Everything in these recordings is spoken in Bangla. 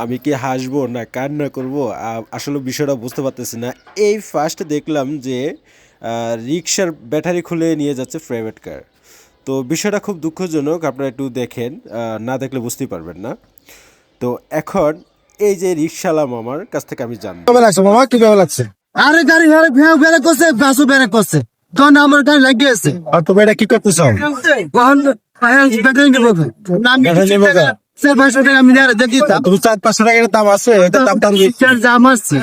আমি কি হাসবো না কান্না করবো আসলে বিষয়টা বুঝতে পারতেছি না। এই ফার্স্ট দেখলাম যে রিক্সার ব্যাটারি খুলে নিয়ে যাচ্ছে প্রাইভেট কার। তো বিষয়টা খুব দুঃখজনক, আপনারা একটু দেখেন, না দেখলে বুঝতেই পারবেন না। তো এখন এই যে রিক্সাওয়ালা মামার কাছ থেকে আমি জানবো। কিভাবে লাগছে মামা, কিভাবে লাগছে? আরে গাড়ি বেড়ে করছে, বাসও বেড়ে করছে, তখন আমার গাড়ি লাগিয়ে আছে। আর তুমি এটা কি করতেছ? কখন ব্যাটারি নেবো স্যার 500 টাকা আমি দেখি তুমি 400-500 টাকার দাম আছে, এটা দাম টাম জাম আসছে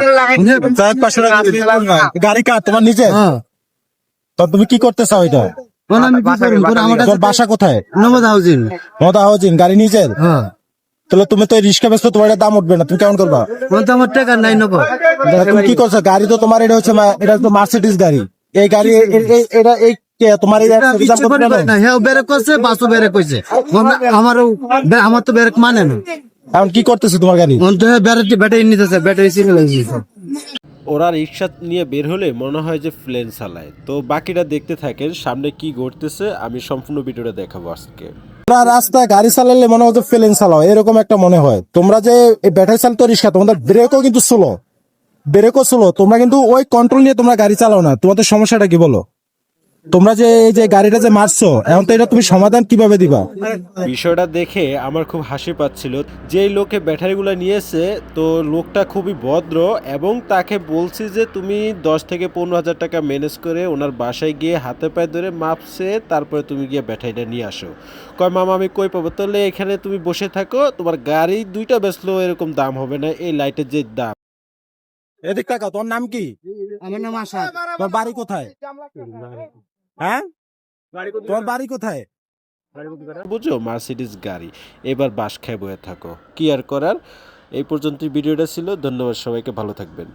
400-500 টাকা দিলাম না। গাড়ি কার তোমার নিজে? তো তুমি কি করতে চাও এটা? আমি তোর বাসা কোথায়? নমদ হাউজিং। মদা হাউজিং, গাড়ি নিজের? হ্যাঁ, তাহলে তুমি তো রিক্সা বেচছো, তোমার এটা দাম উঠবে না, তুমি কেমন করবা? আমার টাকা নাই নেবো। তুমি কি করছো? গাড়ি তো তোমার, এটা হচ্ছে এটা তো মার্সিডিজ গাড়ি। এই গাড়ি এটা এই তোমার এই রিজার্ভ করতে হবে না। হ্যাঁ বেড়ে করছে, বাসও বেড়ে করছে, আমার তো বেড়ে মানে না। এখন কি করতেছে তোমার গাড়ি? ব্যাটারি নিতেছে, ব্যাটারি সিনে লাগিয়েছে। ওরা রিক্সা নিয়ে বের হলে মনে হয় যে প্লেন চালায়। তো বাকিটা দেখতে থাকেন, সামনে কি ঘটতেছে আমি সম্পূর্ণ ভিডিওটা দেখাবো আজকে। রাস্তায় গাড়ি চালালে মনে হয় প্লেন চালাও, এরকম একটা মনে হয়। তোমরা যে ব্যাটারি চালিত রিক্সা, তোমাদের ব্রেকও কিন্তু স্লো, তোমরা কিন্তু ওই কন্ট্রোল নিয়ে তোমরা গাড়ি চালাও না। তোমাদের সমস্যাটা কি বলো? তোমরা যে এই যে গাড়িটা যে মারছো, এখন তো এটা তুমি সমাধান কিভাবে দিবা? বিষয়টা দেখে আমার খুব হাসি পাচ্ছিল। যেই লোকে ব্যাটারিগুলো নিয়েছে, তো লোকটা খুবই ভদ্র এবং তাকে বলছি যে তুমি 10 থেকে 15 হাজার টাকা ম্যানেজ করে ওনার বাসায় গিয়ে হাতে পায়ে ধরে মাপছে, তারপরে তুমি গিয়ে ব্যাটারিটা নিয়ে আসো। কয় মামা আমি কই পাবো? তাহলে এখানে তুমি বসে থাকো, তোমার গাড়ি দুইটা বেচলেও এরকম দাম হবে না, এই লাইটের যে দাম। এদিক টাকা, তোর নাম কি? আমার নাম আশা। তোর বাড়ি কোথায়? হ্যাঁ, তোমার বাড়ি কোথায়? বুঝো, মার্সিডিজ গাড়ি। এবার বাস খেয়ে বয়ে থাকো, কি আর করার। এই পর্যন্ত ভিডিওটা ছিল। ধন্যবাদ সবাইকে, ভালো থাকবেন।